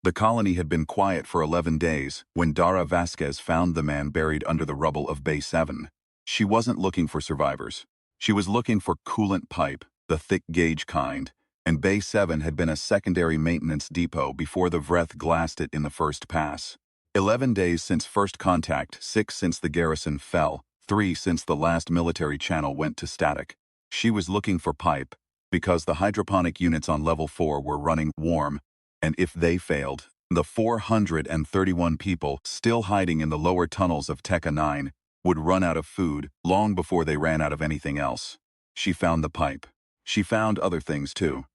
The colony had been quiet for 11 days when Dara Vasquez found the man buried under the rubble of Bay 7. She wasn't looking for survivors. She was looking for coolant pipe, the thick gauge kind, and Bay 7 had been a secondary maintenance depot before the Vreth glassed it in the first pass. 11 days since first contact, 6 since the garrison fell, 3 since the last military channel went to static. She was looking for pipe, because the hydroponic units on level 4 were running warm, and if they failed, the 431 people still hiding in the lower tunnels of Tekka 9 would run out of food long before they ran out of anything else. She found the pipe. She found other things too.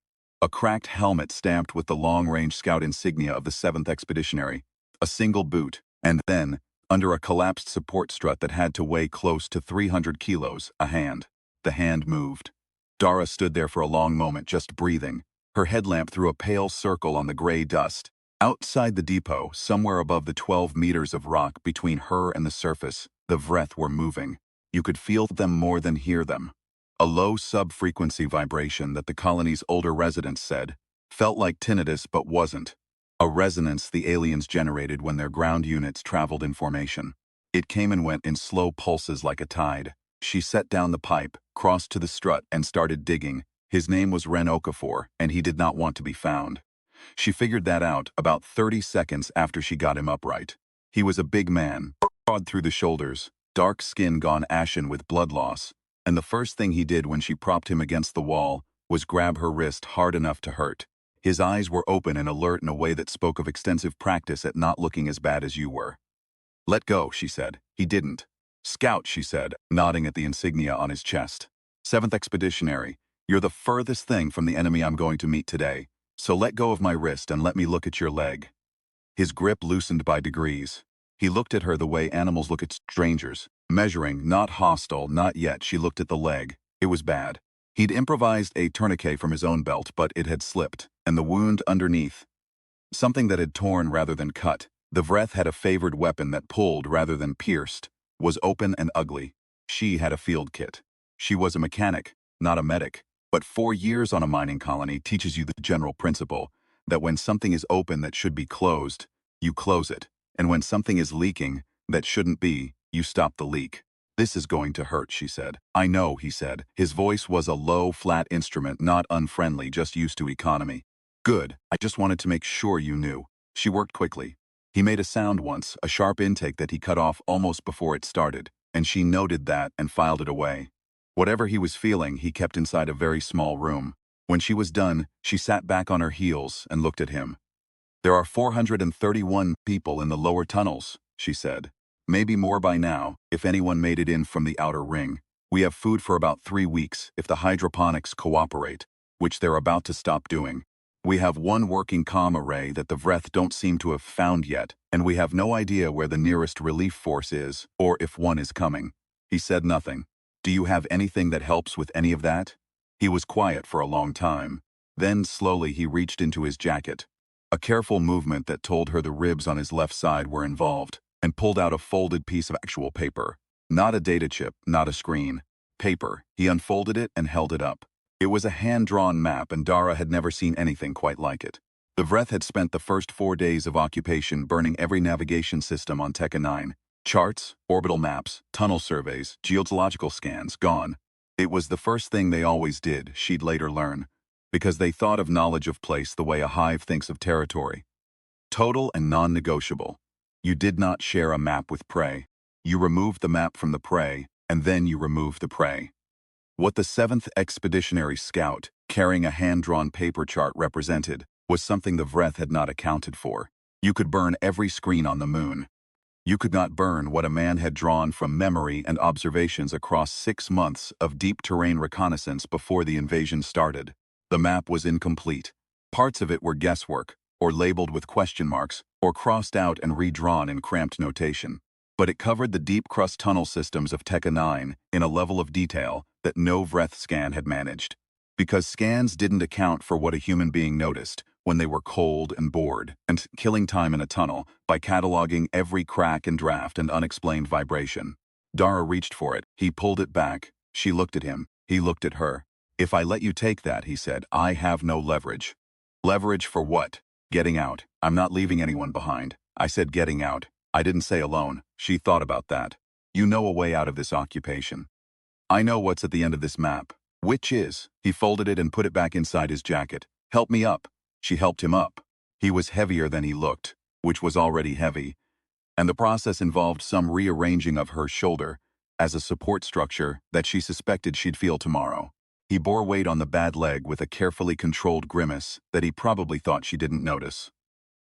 A cracked helmet stamped with the long-range scout insignia of the 7th Expeditionary, a single boot, and then, under a collapsed support strut that had to weigh close to 300 kilos, a hand. The hand moved. Dara stood there for a long moment just breathing. Her headlamp threw a pale circle on the gray dust. Outside the depot, somewhere above the 12 meters of rock between her and the surface, the Vreth were moving. You could feel them more than hear them. A low sub-frequency vibration that the colony's older residents said felt like tinnitus but wasn't. A resonance the aliens generated when their ground units traveled in formation. It came and went in slow pulses like a tide. She set down the pipe, crossed to the strut, and started digging. His name was Ren Okafor, and he did not want to be found. She figured that out about 30 seconds after she got him upright. He was a big man, broad through the shoulders, dark skin gone ashen with blood loss, and the first thing he did when she propped him against the wall was grab her wrist hard enough to hurt. His eyes were open and alert in a way that spoke of extensive practice at not looking as bad as you were. "Let go," she said. He didn't. "Scout," she said, nodding at the insignia on his chest. "7th Expeditionary, you're the furthest thing from the enemy I'm going to meet today, so let go of my wrist and let me look at your leg." His grip loosened by degrees. He looked at her the way animals look at strangers, measuring, not hostile, not yet. She looked at the leg. It was bad. He'd improvised a tourniquet from his own belt, but it had slipped, and the wound underneath, something that had torn rather than cut. The Vreth had a favored weapon that pulled rather than pierced, was open and ugly. She had a field kit. She was a mechanic, not a medic. But 4 years on a mining colony teaches you the general principle that when something is open that should be closed, you close it, and when something is leaking that shouldn't be, you stop the leak. "This is going to hurt," she said. "I know," he said. His voice was a low, flat instrument, not unfriendly, just used to economy. "Good, I just wanted to make sure you knew." She worked quickly. He made a sound once, a sharp intake that he cut off almost before it started, and she noted that and filed it away. Whatever he was feeling, he kept inside a very small room. When she was done, she sat back on her heels and looked at him. "There are 431 people in the lower tunnels," she said. "Maybe more by now, if anyone made it in from the outer ring. We have food for about 3 weeks if the hydroponics cooperate, which they're about to stop doing. We have one working comm array that the Vreth don't seem to have found yet, and we have no idea where the nearest relief force is, or if one is coming." He said nothing. "Do you have anything that helps with any of that?" He was quiet for a long time. Then, slowly, he reached into his jacket. A careful movement that told her the ribs on his left side were involved, and pulled out a folded piece of actual paper. Not a data chip, not a screen. Paper. He unfolded it and held it up. It was a hand-drawn map, and Dara had never seen anything quite like it. The Vreth had spent the first 4 days of occupation burning every navigation system on Tekka 9. Charts, orbital maps, tunnel surveys, geological scans, gone. It was the first thing they always did, she'd later learn, because they thought of knowledge of place the way a hive thinks of territory. Total and non-negotiable. You did not share a map with prey. You removed the map from the prey, and then you removed the prey. What the 7th Expeditionary Scout, carrying a hand-drawn paper chart, represented was something the Vreth had not accounted for. You could burn every screen on the moon. You could not burn what a man had drawn from memory and observations across 6 months of deep terrain reconnaissance before the invasion started. The map was incomplete. Parts of it were guesswork, or labeled with question marks, or crossed out and redrawn in cramped notation. But it covered the deep-crust tunnel systems of Tekka 9 in a level of detail that no Vreth scan had managed. Because scans didn't account for what a human being noticed when they were cold and bored, and killing time in a tunnel by cataloging every crack and draft and unexplained vibration. Dara reached for it. He pulled it back. She looked at him. He looked at her. "If I let you take that," he said, "I have no leverage." "Leverage for what?" Getting out. I'm not leaving anyone behind. I said getting out. I didn't say alone. She thought about that. You know a way out of this occupation. I know what's at the end of this map. Which is? He folded it and put it back inside his jacket. Help me up. She helped him up. He was heavier than he looked, which was already heavy, and the process involved some rearranging of her shoulder as a support structure that she suspected she'd feel tomorrow. He bore weight on the bad leg with a carefully controlled grimace that he probably thought she didn't notice.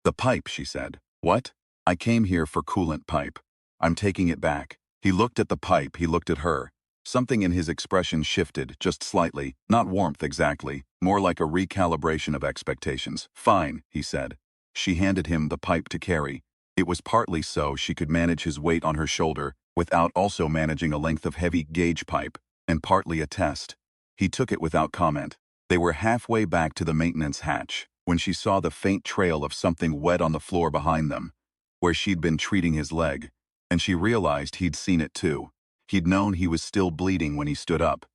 The pipe, she said. What? I came here for coolant pipe. I'm taking it back. He looked at the pipe, he looked at her. Something in his expression shifted, just slightly, not warmth exactly, more like a recalibration of expectations. Fine, he said. She handed him the pipe to carry. It was partly so she could manage his weight on her shoulder without also managing a length of heavy gauge pipe, and partly a test. He took it without comment. They were halfway back to the maintenance hatch when she saw the faint trail of something wet on the floor behind them, where she'd been treating his leg, and she realized he'd seen it too. He'd known he was still bleeding when he stood up.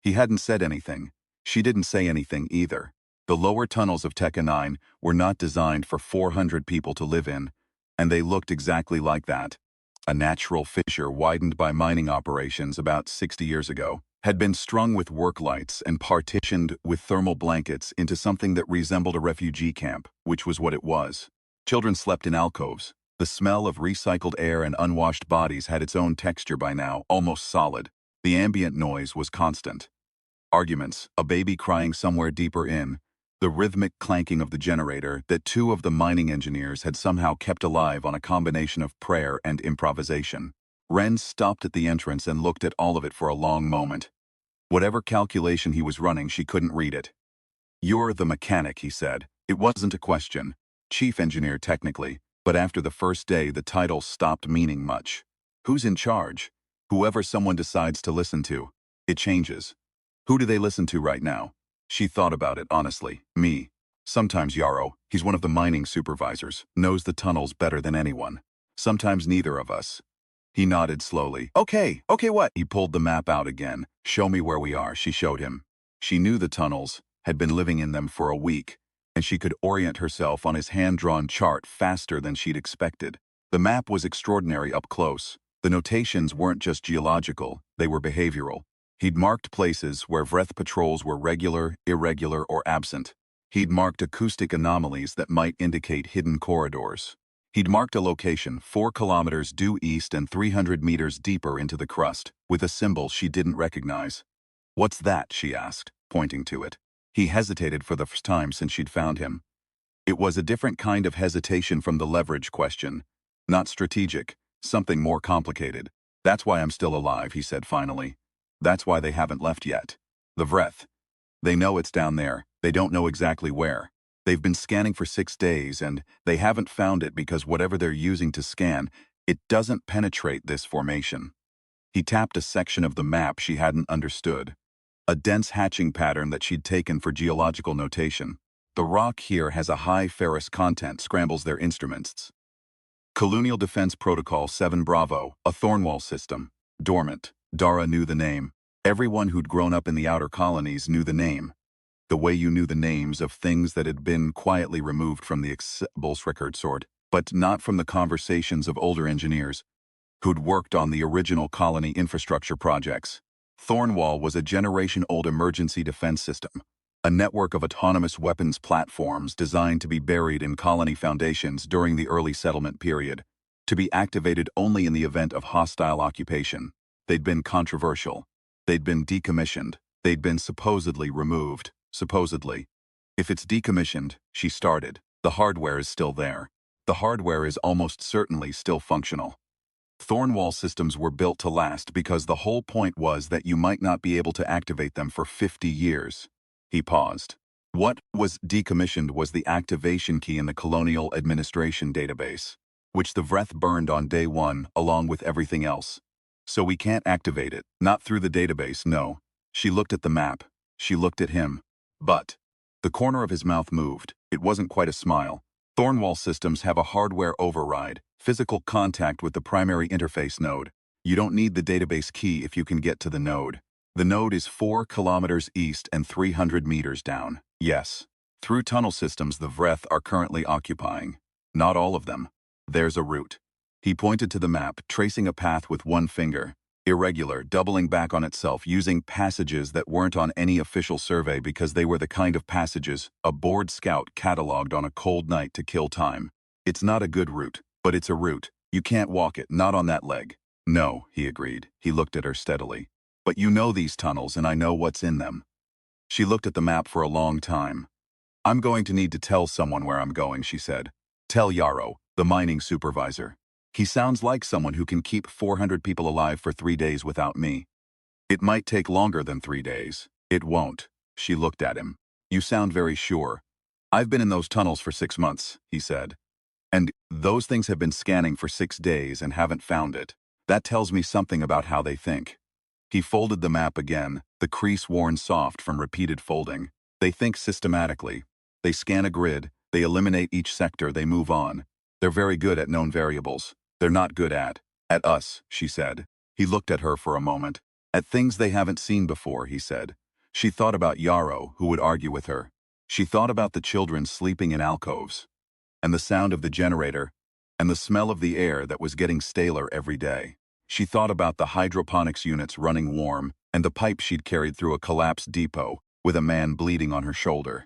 He hadn't said anything. She didn't say anything either. The lower tunnels of Tekka 9 were not designed for 400 people to live in, and they looked exactly like that. A natural fissure widened by mining operations about 60 years ago had been strung with work lights and partitioned with thermal blankets into something that resembled a refugee camp, which was what it was. Children slept in alcoves. The smell of recycled air and unwashed bodies had its own texture by now, almost solid. The ambient noise was constant. Arguments, a baby crying somewhere deeper in, the rhythmic clanking of the generator that two of the mining engineers had somehow kept alive on a combination of prayer and improvisation. Ren stopped at the entrance and looked at all of it for a long moment. Whatever calculation he was running, she couldn't read it. You're the mechanic, he said. It wasn't a question. Chief engineer technically, but after the first day the title stopped meaning much. Who's in charge? Whoever someone decides to listen to. It changes. Who do they listen to right now? She thought about it honestly. Me. Sometimes Yarrow, he's one of the mining supervisors, knows the tunnels better than anyone. Sometimes neither of us. He nodded slowly. Okay, what? He pulled the map out again. Show me where we are, she showed him. She knew the tunnels, had been living in them for a week, and she could orient herself on his hand-drawn chart faster than she'd expected. The map was extraordinary up close. The notations weren't just geological, they were behavioral. He'd marked places where Vreth patrols were regular, irregular, or absent. He'd marked acoustic anomalies that might indicate hidden corridors. He'd marked a location 4 kilometers due east and 300 meters deeper into the crust, with a symbol she didn't recognize. What's that? She asked, pointing to it. He hesitated for the first time since she'd found him. It was a different kind of hesitation from the leverage question. Not strategic, something more complicated. That's why I'm still alive, he said finally. That's why they haven't left yet. The Vreth. They know it's down there. They don't know exactly where. They've been scanning for 6 days, and they haven't found it because whatever they're using to scan, it doesn't penetrate this formation. He tapped a section of the map she hadn't understood. A dense hatching pattern that she'd taken for geological notation. The rock here has a high ferrous content, scrambles their instruments. Colonial Defense Protocol 7 Bravo, a Thornwall system. Dormant. Dara knew the name. Everyone who'd grown up in the outer colonies knew the name. The way you knew the names of things that had been quietly removed from the Excel's record sort, but not from the conversations of older engineers who'd worked on the original colony infrastructure projects. Thornwall was a generation-old emergency defense system, a network of autonomous weapons platforms designed to be buried in colony foundations during the early settlement period, to be activated only in the event of hostile occupation. They'd been controversial. They'd been decommissioned. They'd been supposedly removed. Supposedly. If it's decommissioned, she started, the hardware is still there. The hardware is almost certainly still functional. Thornwall systems were built to last because the whole point was that you might not be able to activate them for 50 years. He paused. What was decommissioned was the activation key in the Colonial Administration database, which the Vreth burned on day 1 along with everything else. So we can't activate it, not through the database, no. She looked at the map. She looked at him. But the corner of his mouth moved. It wasn't quite a smile. Thornwall systems have a hardware override, physical contact with the primary interface node. You don't need the database key if you can get to the node. The node is 4 kilometers east and 300 meters down. Yes. Through tunnel systems the Vreth are currently occupying. Not all of them. There's a route. He pointed to the map, tracing a path with one finger. Irregular, doubling back on itself, using passages that weren't on any official survey because they were the kind of passages a bored scout cataloged on a cold night to kill time. It's not a good route, but it's a route. You can't walk it, not on that leg. No, he agreed. He looked at her steadily. But you know these tunnels and I know what's in them. She looked at the map for a long time. I'm going to need to tell someone where I'm going, she said. Tell Yarrow, the mining supervisor. He sounds like someone who can keep 400 people alive for 3 days without me. It might take longer than 3 days. It won't. She looked at him. You sound very sure. I've been in those tunnels for 6 months, he said. And those things have been scanning for 6 days and haven't found it. That tells me something about how they think. He folded the map again, the crease worn soft from repeated folding. They think systematically. They scan a grid, they eliminate each sector, they move on. They're very good at known variables. They're not good at us, she said. He looked at her for a moment. At things they haven't seen before, he said. She thought about Yarrow, who would argue with her. She thought about the children sleeping in alcoves, and the sound of the generator, and the smell of the air that was getting staler every day. She thought about the hydroponics units running warm, and the pipe she'd carried through a collapsed depot, with a man bleeding on her shoulder.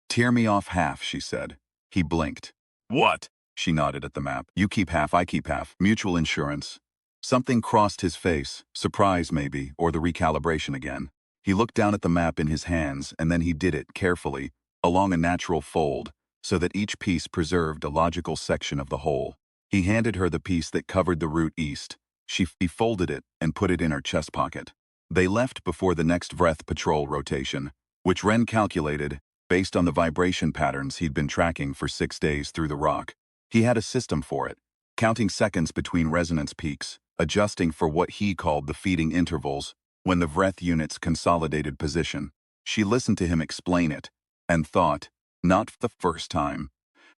Tear me off half, she said. He blinked. What? She nodded at the map. You keep half, I keep half. Mutual insurance. Something crossed his face, surprise maybe, or the recalibration again. He looked down at the map in his hands, and then he did it, carefully, along a natural fold, so that each piece preserved a logical section of the whole. He handed her the piece that covered the route east. She folded it and put it in her chest pocket. They left before the next Vreth patrol rotation, which Wren calculated, based on the vibration patterns he'd been tracking for 6 days through the rock. He had a system for it, counting seconds between resonance peaks, adjusting for what he called the feeding intervals, when the Vreth units consolidated position. She listened to him explain it, and thought, not for the first time,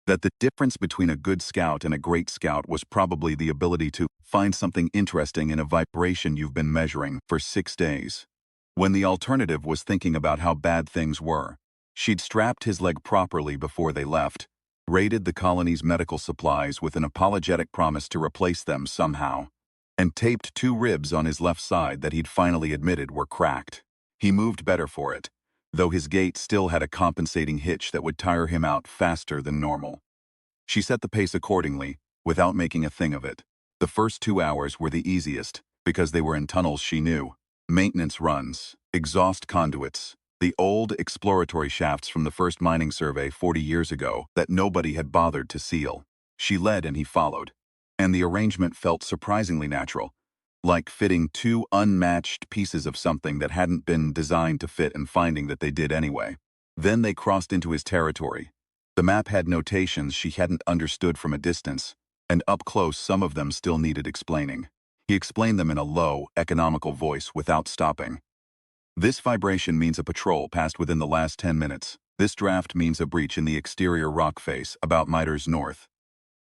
that the difference between a good scout and a great scout was probably the ability to find something interesting in a vibration you've been measuring for 6 days. When the alternative was thinking about how bad things were, she'd strapped his leg properly before they left, raided the colony's medical supplies with an apologetic promise to replace them somehow, and taped 2 ribs on his left side that he'd finally admitted were cracked. He moved better for it, though his gait still had a compensating hitch that would tire him out faster than normal. She set the pace accordingly, without making a thing of it. The first 2 hours were the easiest, because they were in tunnels she knew. Maintenance runs, exhaust conduits, the old exploratory shafts from the first mining survey 40 years ago that nobody had bothered to seal. She led and he followed, and the arrangement felt surprisingly natural, like fitting 2 unmatched pieces of something that hadn't been designed to fit and finding that they did anyway. Then they crossed into his territory. The map had notations she hadn't understood from a distance, and up close some of them still needed explaining. He explained them in a low, economical voice without stopping. This vibration means a patrol passed within the last 10 minutes. This draft means a breach in the exterior rock face, about meters north.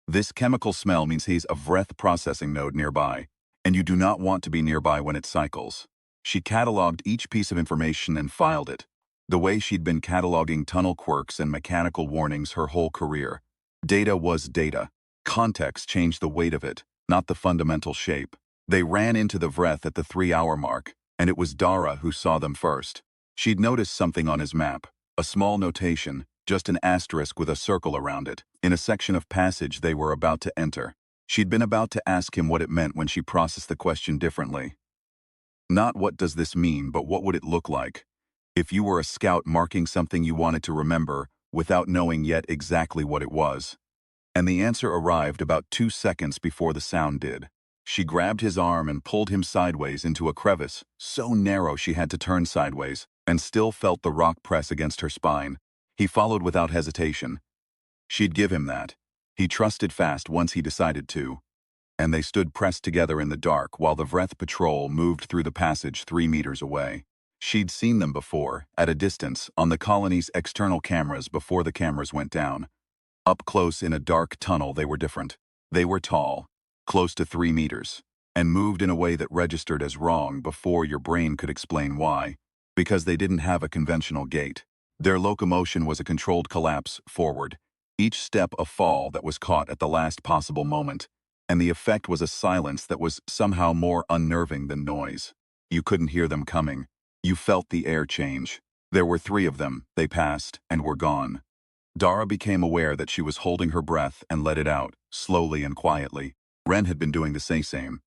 This chemical smell means he's a Vreth processing node nearby, and you do not want to be nearby when it cycles. She cataloged each piece of information and filed it, the way she'd been cataloging tunnel quirks and mechanical warnings her whole career. Data was data. Context changed the weight of it, not the fundamental shape. They ran into the Vreth at the 3-hour mark, and it was Dara who saw them first. She'd noticed something on his map, a small notation, just an asterisk with a circle around it, in a section of passage they were about to enter. She'd been about to ask him what it meant when she processed the question differently. Not what does this mean, but what would it look like if you were a scout marking something you wanted to remember without knowing yet exactly what it was. And the answer arrived about 2 seconds before the sound did. She grabbed his arm and pulled him sideways into a crevice, so narrow she had to turn sideways, and still felt the rock press against her spine. He followed without hesitation. She'd give him that. He trusted fast once he decided to. And they stood pressed together in the dark while the Vreth patrol moved through the passage 3 meters away. She'd seen them before, at a distance, on the colony's external cameras before the cameras went down. Up close in a dark tunnel they were different. They were tall, close to 3 meters, and moved in a way that registered as wrong before your brain could explain why, because they didn't have a conventional gait. Their locomotion was a controlled collapse forward, each step a fall that was caught at the last possible moment, and the effect was a silence that was somehow more unnerving than noise. You couldn't hear them coming. You felt the air change. There were 3 of them, they passed, and were gone. Dara became aware that she was holding her breath and let it out, slowly and quietly. Ren had been doing the same.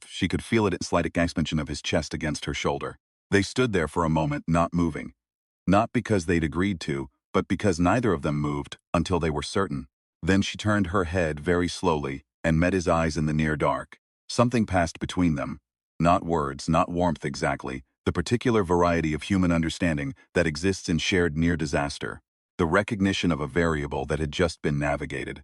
She could feel it in slight expansion of his chest against her shoulder. They stood there for a moment, not moving. Not because they'd agreed to, but because neither of them moved until they were certain. Then she turned her head very slowly and met his eyes in the near dark. Something passed between them. Not words, not warmth exactly, the particular variety of human understanding that exists in shared near disaster. The recognition of a variable that had just been navigated.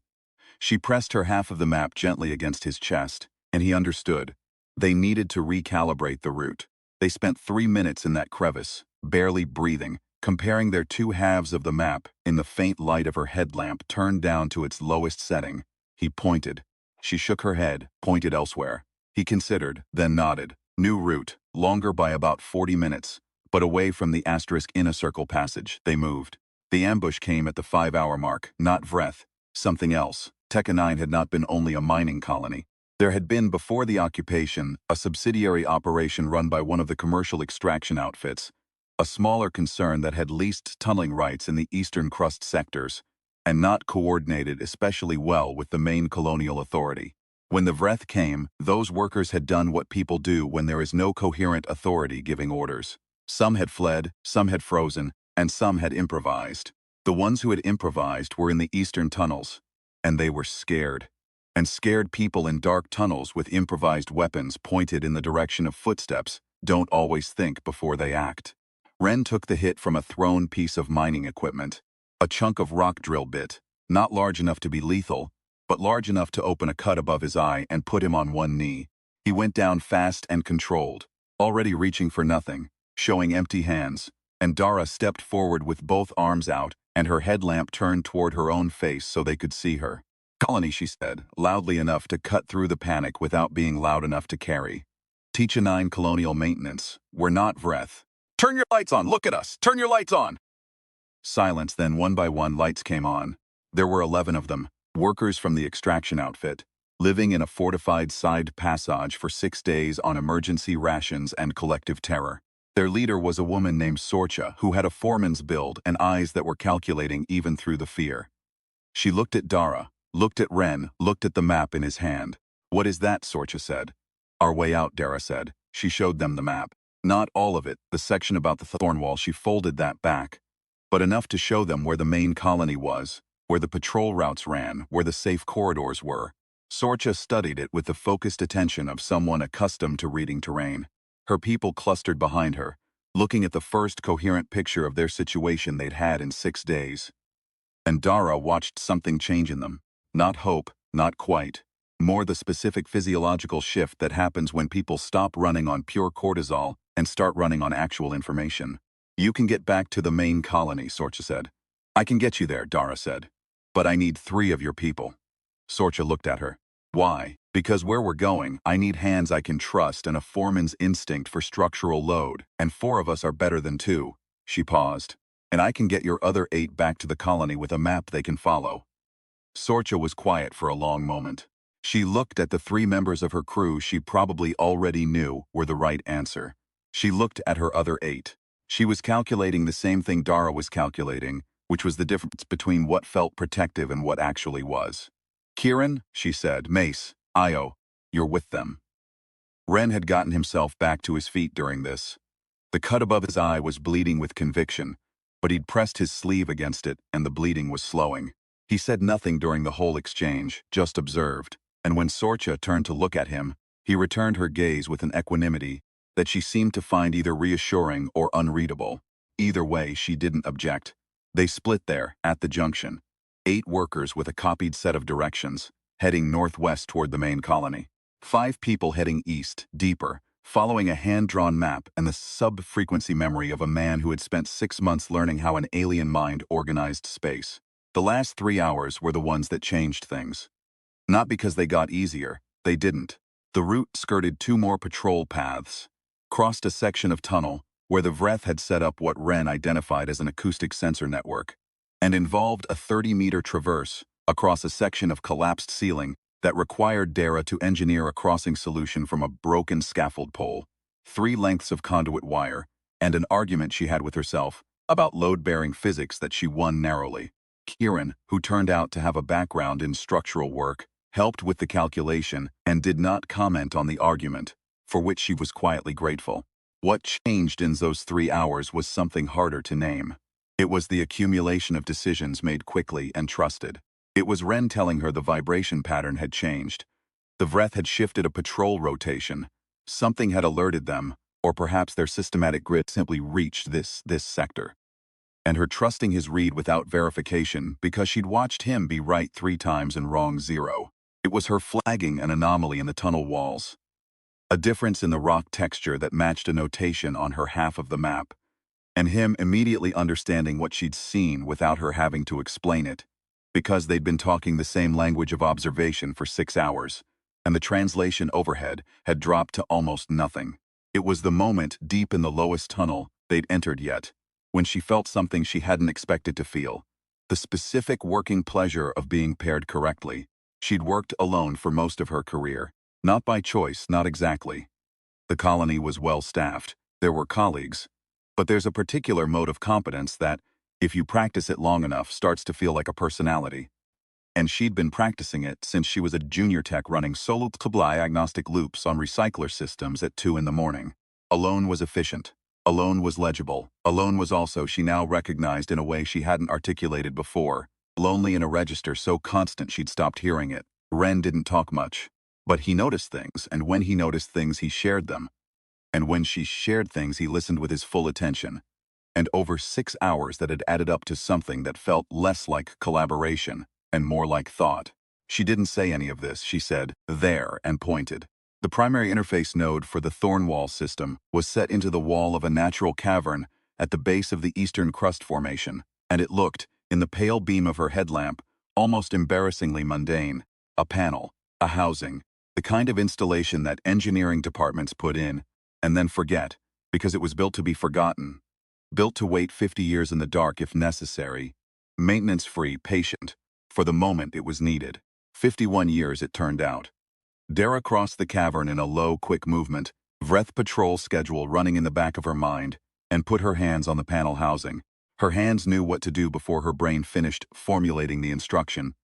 She pressed her half of the map gently against his chest, and he understood. They needed to recalibrate the route. They spent 3 minutes in that crevice, barely breathing, comparing their 2 halves of the map in the faint light of her headlamp turned down to its lowest setting. He pointed. She shook her head, pointed elsewhere. He considered, then nodded. New route, longer by about 40 minutes, but away from the asterisk inner circle passage, they moved. The ambush came at the 5-hour mark, not Vreth, something else. Tekka 9 had not been only a mining colony. There had been, before the occupation, a subsidiary operation run by one of the commercial extraction outfits, a smaller concern that had leased tunneling rights in the eastern crust sectors, and not coordinated especially well with the main colonial authority. When the Vreth came, those workers had done what people do when there is no coherent authority giving orders. Some had fled, some had frozen, and some had improvised. The ones who had improvised were in the eastern tunnels, and they were scared. And scared people in dark tunnels with improvised weapons pointed in the direction of footsteps don't always think before they act. Ren took the hit from a thrown piece of mining equipment, a chunk of rock drill bit, not large enough to be lethal, but large enough to open a cut above his eye and put him on one knee. He went down fast and controlled, already reaching for nothing, showing empty hands, and Dara stepped forward with both arms out and her headlamp turned toward her own face so they could see her. "Colony," she said, loudly enough to cut through the panic without being loud enough to carry. "Teacha 9 Colonial Maintenance. We're not Vreth. Turn your lights on! Look at us! Turn your lights on!" Silence, then one by one lights came on. There were 11 of them, workers from the extraction outfit, living in a fortified side passage for 6 days on emergency rations and collective terror. Their leader was a woman named Sorcha, who had a foreman's build and eyes that were calculating even through the fear. She looked at Dara, looked at Ren, looked at the map in his hand. "What is that?" Sorcha said. "Our way out," Dara said. She showed them the map. Not all of it, the section about the thorn wall. She folded that back, but enough to show them where the main colony was, where the patrol routes ran, where the safe corridors were. Sorcha studied it with the focused attention of someone accustomed to reading terrain. Her people clustered behind her, looking at the first coherent picture of their situation they'd had in 6 days. And Dara watched something change in them. Not hope, not quite. More the specific physiological shift that happens when people stop running on pure cortisol and start running on actual information. "You can get back to the main colony," Sorcha said. "I can get you there," Dara said. "But I need 3 of your people." Sorcha looked at her. "Why?" "Because where we're going, I need hands I can trust and a foreman's instinct for structural load, and 4 of us are better than 2. She paused. "And I can get your other 8 back to the colony with a map they can follow." Sorcha was quiet for a long moment. She looked at the 3 members of her crew she probably already knew were the right answer. She looked at her other 8. She was calculating the same thing Dara was calculating, which was the difference between what felt protective and what actually was. "Kieran," she said, "Mace, Io, you're with them." Ren had gotten himself back to his feet during this. The cut above his eye was bleeding with conviction, but he'd pressed his sleeve against it and the bleeding was slowing. He said nothing during the whole exchange, just observed, and when Sorcha turned to look at him, he returned her gaze with an equanimity that she seemed to find either reassuring or unreadable. Either way, she didn't object. They split there, at the junction. 8 workers with a copied set of directions, heading northwest toward the main colony. 5 people heading east, deeper, following a hand-drawn map and the sub-frequency memory of a man who had spent 6 months learning how an alien mind organized space. The last 3 hours were the ones that changed things. Not because they got easier, they didn't. The route skirted 2 more patrol paths, crossed a section of tunnel, where the Vreth had set up what Ren identified as an acoustic sensor network, and involved a 30-meter traverse across a section of collapsed ceiling that required Dara to engineer a crossing solution from a broken scaffold pole, 3 lengths of conduit wire, and an argument she had with herself about load-bearing physics that she won narrowly. Kieran, who turned out to have a background in structural work, helped with the calculation and did not comment on the argument, for which she was quietly grateful. What changed in those 3 hours was something harder to name. It was the accumulation of decisions made quickly and trusted. It was Ren telling her the vibration pattern had changed. The Vreth had shifted a patrol rotation. Something had alerted them, or perhaps their systematic grid simply reached this sector. And her trusting his read without verification because she'd watched him be right 3 times and wrong 0. It was her flagging an anomaly in the tunnel walls. A difference in the rock texture that matched a notation on her half of the map, and him immediately understanding what she'd seen without her having to explain it, because they'd been talking the same language of observation for 6 hours, and the translation overhead had dropped to almost nothing. It was the moment deep in the lowest tunnel they'd entered yet, when she felt something she hadn't expected to feel, the specific working pleasure of being paired correctly. She'd worked alone for most of her career. Not by choice, not exactly. The colony was well-staffed, there were colleagues, but there's a particular mode of competence that, if you practice it long enough, starts to feel like a personality. And she'd been practicing it since she was a junior tech running solo diagnostic loops on recycler systems at 2 in the morning. Alone was efficient. Alone was legible. Alone was also, she now recognized in a way she hadn't articulated before, lonely in a register so constant she'd stopped hearing it. Ren didn't talk much. But he noticed things, and when he noticed things, he shared them. And when she shared things, he listened with his full attention. And over 6 hours that had added up to something that felt less like collaboration and more like thought. She didn't say any of this, she said, there, and pointed. The primary interface node for the Thornwall system was set into the wall of a natural cavern at the base of the Eastern Crust Formation, and it looked, in the pale beam of her headlamp, almost embarrassingly mundane. A panel, a housing, the kind of installation that engineering departments put in, and then forget, because it was built to be forgotten. Built to wait 50 years in the dark if necessary. Maintenance-free, patient. For the moment it was needed. 51 years it turned out. Dara crossed the cavern in a low, quick movement, Vreth patrol schedule running in the back of her mind, and put her hands on the panel housing. Her hands knew what to do before her brain finished formulating the instruction.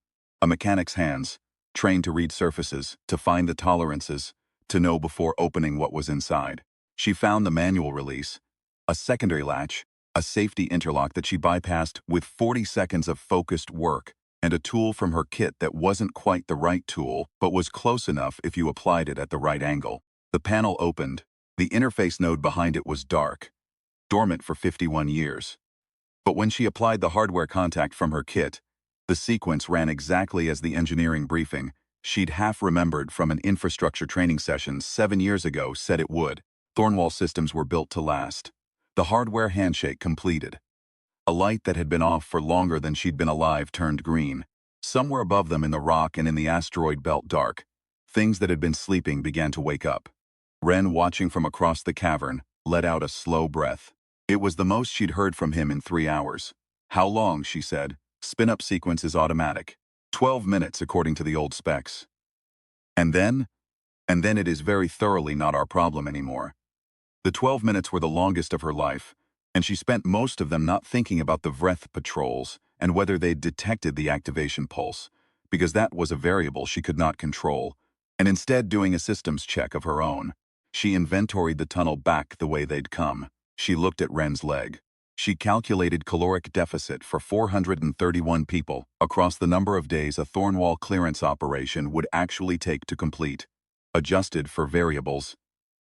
A mechanic's hands, trained to read surfaces, to find the tolerances, to know before opening what was inside. She found the manual release, a secondary latch, a safety interlock that she bypassed with 40 seconds of focused work, and a tool from her kit that wasn't quite the right tool, but was close enough if you applied it at the right angle. The panel opened. The interface node behind it was dark, dormant for 51 years. But when she applied the hardware contact from her kit, the sequence ran exactly as the engineering briefing she'd half remembered from an infrastructure training session 7 years ago said it would. Thornwall systems were built to last. The hardware handshake completed. A light that had been off for longer than she'd been alive turned green. Somewhere above them in the rock and in the asteroid belt dark, things that had been sleeping began to wake up. Ren, watching from across the cavern, let out a slow breath. It was the most she'd heard from him in 3 hours. How long, she said. Spin-up sequence is automatic. 12 minutes according to the old specs. And then it is very thoroughly not our problem anymore. The 12 minutes were the longest of her life, and she spent most of them not thinking about the Vreth patrols and whether they'd detected the activation pulse, because that was a variable she could not control, and instead doing a systems check of her own. She inventoried the tunnel back the way they'd come. She looked at Ren's leg. She calculated caloric deficit for 431 people across the number of days a Thornwall clearance operation would actually take to complete. Adjusted for variables.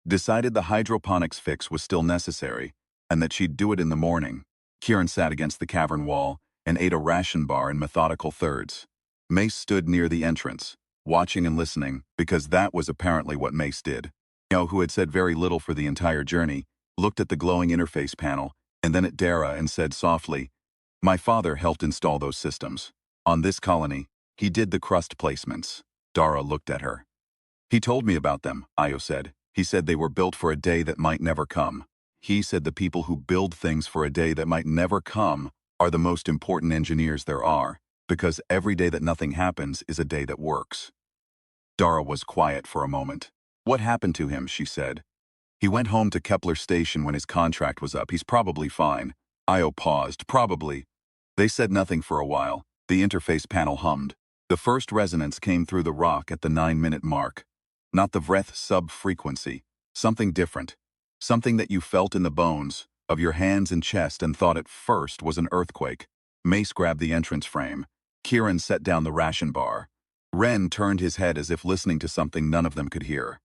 Decided the hydroponics fix was still necessary, and that she'd do it in the morning. Kieran sat against the cavern wall and ate a ration bar in methodical thirds. Mace stood near the entrance, watching and listening, because that was apparently what Mace did. Neo, who had said very little for the entire journey, looked at the glowing interface panel, and then at Dara and said softly, "My father helped install those systems. On this colony, he did the crust placements." Dara looked at her. "He told me about them," Io said. "He said they were built for a day that might never come." He said the people who build things for a day that might never come are the most important engineers there are, because every day that nothing happens is a day that works. Dara was quiet for a moment. What happened to him, she said. He went home to Kepler Station when his contract was up. He's probably fine. Io paused. Probably. They said nothing for a while. The interface panel hummed. The first resonance came through the rock at the 9-minute mark. Not the Vreth sub-frequency. Something different. Something that you felt in the bones of your hands and chest and thought at first was an earthquake. Mace grabbed the entrance frame. Kieran set down the ration bar. Ren turned his head as if listening to something none of them could hear.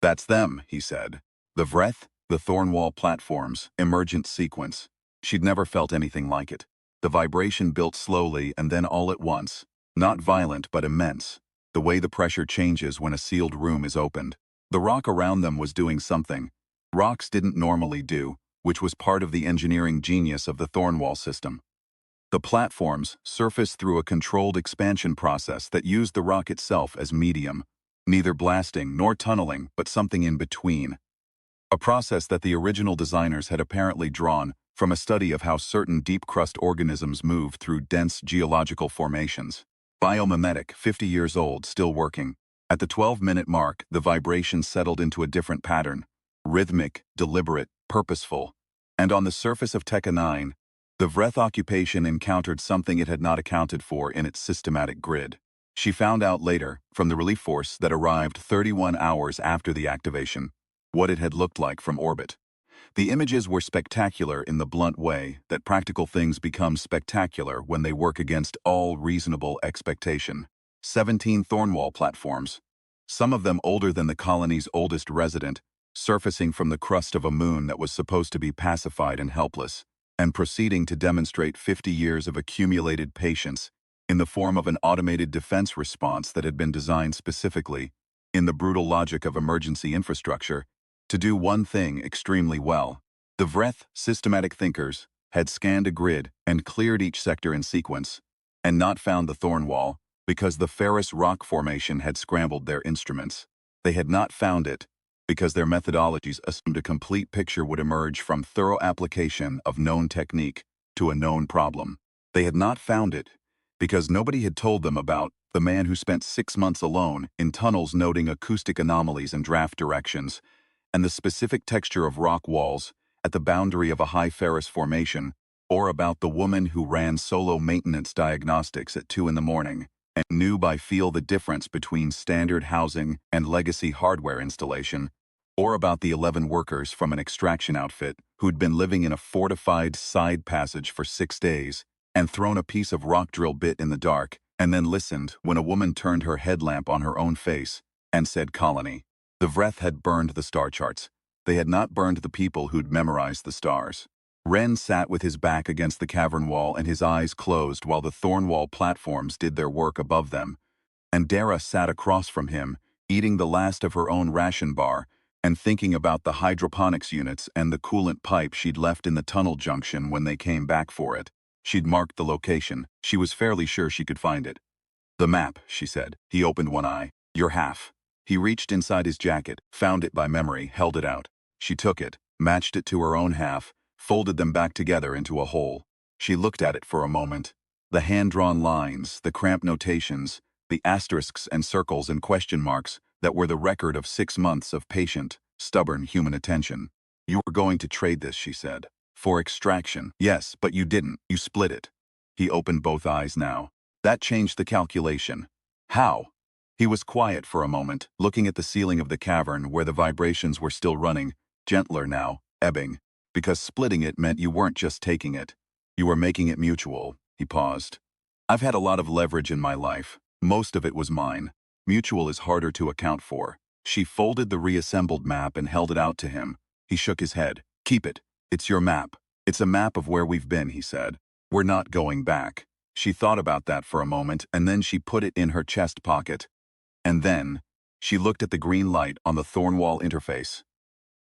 That's them, he said. The Vreth, the Thornwall platforms, emergent sequence. She'd never felt anything like it. The vibration built slowly and then all at once. Not violent, but immense. The way the pressure changes when a sealed room is opened. The rock around them was doing something rocks didn't normally do, which was part of the engineering genius of the Thornwall system. The platforms surfaced through a controlled expansion process that used the rock itself as medium, neither blasting nor tunneling, but something in between. A process that the original designers had apparently drawn from a study of how certain deep-crust organisms move through dense geological formations. Biomimetic, 50 years old, still working. At the 12-minute mark, the vibration settled into a different pattern. Rhythmic, deliberate, purposeful. And on the surface of Tekka 9, the Vreth occupation encountered something it had not accounted for in its systematic grid. She found out later, from the relief force that arrived 31 hours after the activation, what it had looked like from orbit. The images were spectacular in the blunt way that practical things become spectacular when they work against all reasonable expectation. 17 Thornwall platforms, some of them older than the colony's oldest resident, surfacing from the crust of a moon that was supposed to be pacified and helpless, and proceeding to demonstrate 50 years of accumulated patience in the form of an automated defense response that had been designed specifically, in the brutal logic of emergency infrastructure, to do one thing extremely well. The Vreth systematic thinkers had scanned a grid and cleared each sector in sequence, and not found the Thornwall, because the ferrous rock formation had scrambled their instruments. They had not found it, because their methodologies assumed a complete picture would emerge from thorough application of known technique to a known problem. They had not found it, because nobody had told them about the man who spent 6 months alone in tunnels noting acoustic anomalies and draft directions, and the specific texture of rock walls at the boundary of a high ferrous formation, or about the woman who ran solo maintenance diagnostics at 2 in the morning and knew by feel the difference between standard housing and legacy hardware installation, or about the 11 workers from an extraction outfit who'd been living in a fortified side passage for 6 days and thrown a piece of rock drill bit in the dark and then listened when a woman turned her headlamp on her own face and said colony. The Vreth had burned the star charts. They had not burned the people who'd memorized the stars. Ren sat with his back against the cavern wall and his eyes closed while the Thornwall platforms did their work above them, and Dara sat across from him, eating the last of her own ration bar and thinking about the hydroponics units and the coolant pipe she'd left in the tunnel junction when they came back for it. She'd marked the location. She was fairly sure she could find it. The map, she said. He opened one eye. Your half. He reached inside his jacket, found it by memory, held it out. She took it, matched it to her own half, folded them back together into a whole. She looked at it for a moment. The hand-drawn lines, the cramped notations, the asterisks and circles and question marks that were the record of 6 months of patient, stubborn human attention. You were going to trade this, she said. For extraction. Yes, but you didn't. You split it. He opened both eyes now. That changed the calculation. How? He was quiet for a moment, looking at the ceiling of the cavern where the vibrations were still running, gentler now, ebbing, because splitting it meant you weren't just taking it. You were making it mutual. He paused. I've had a lot of leverage in my life. Most of it was mine. Mutual is harder to account for. She folded the reassembled map and held it out to him. He shook his head. Keep it. It's your map. It's a map of where we've been, he said. We're not going back. She thought about that for a moment, and then she put it in her chest pocket. And then, she looked at the green light on the Thornwall interface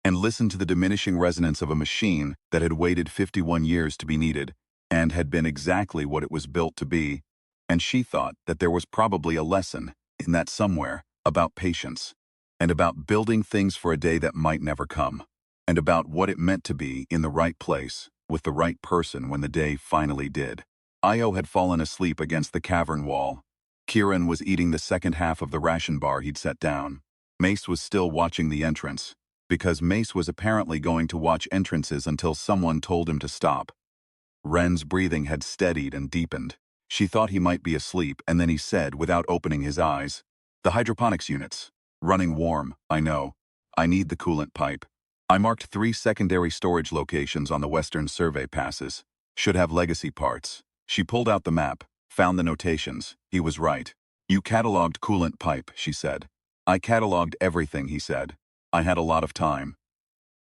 and listened to the diminishing resonance of a machine that had waited 51 years to be needed and had been exactly what it was built to be. And she thought that there was probably a lesson in that somewhere about patience and about building things for a day that might never come. and about what it meant to be in the right place, with the right person when the day finally did. Io had fallen asleep against the cavern wall. Kieran was eating the second half of the ration bar he'd set down. Mace was still watching the entrance, because Mace was apparently going to watch entrances until someone told him to stop. Ren's breathing had steadied and deepened. She thought he might be asleep, and then he said, without opening his eyes, "The hydroponics units. Running warm, I know. I need the coolant pipe. I marked 3 secondary storage locations on the Western survey passes. Should have legacy parts." She pulled out the map, found the notations. He was right. "You cataloged coolant pipe," she said. "I cataloged everything," he said. "I had a lot of time."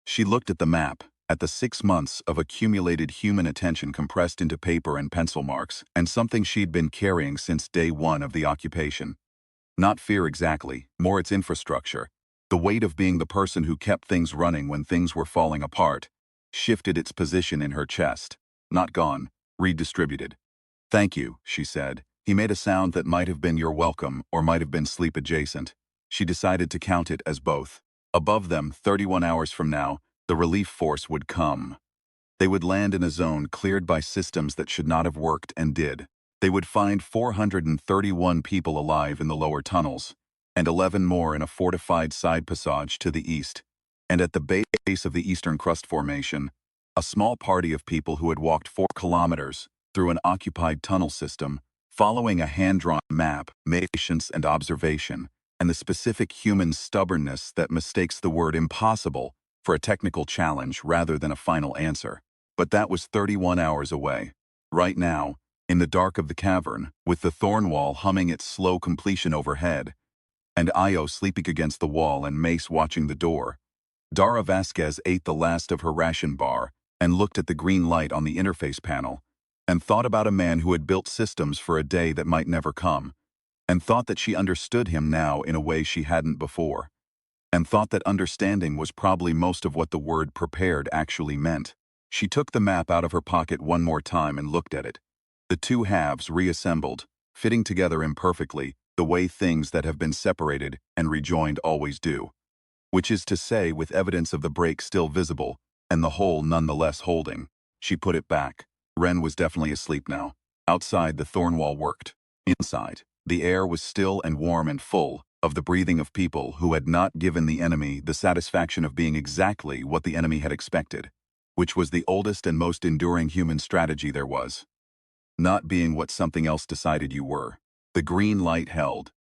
She looked at the map, at the 6 months of accumulated human attention compressed into paper and pencil marks, and something she'd been carrying since day one of the occupation. Not fear exactly, more its infrastructure. The weight of being the person who kept things running when things were falling apart shifted its position in her chest. Not gone, redistributed. "Thank you," she said. He made a sound that might have been "you're welcome" or might have been sleep adjacent. She decided to count it as both. Above them, 31 hours from now, the relief force would come. They would land in a zone cleared by systems that should not have worked and did. They would find 431 people alive in the lower tunnels, and 11 more in a fortified side passage to the east. And at the base of the Eastern Crust Formation, a small party of people who had walked 4 kilometers through an occupied tunnel system, following a hand-drawn map, patience and observation, and the specific human stubbornness that mistakes the word impossible for a technical challenge rather than a final answer. But that was 31 hours away. Right now, in the dark of the cavern, with the thorn wall humming its slow completion overhead, and Io sleeping against the wall and Mace watching the door, Dara Vasquez ate the last of her ration bar and looked at the green light on the interface panel, and thought about a man who had built systems for a day that might never come, and thought that she understood him now in a way she hadn't before, and thought that understanding was probably most of what the word prepared actually meant. She took the map out of her pocket one more time and looked at it. The two halves reassembled, fitting together imperfectly, the way things that have been separated and rejoined always do. Which is to say, with evidence of the break still visible, and the whole nonetheless holding. She put it back. Ren was definitely asleep now. Outside, the thorn wall worked. Inside, the air was still and warm and full of the breathing of people who had not given the enemy the satisfaction of being exactly what the enemy had expected, which was the oldest and most enduring human strategy there was. Not being what something else decided you were. The green light held.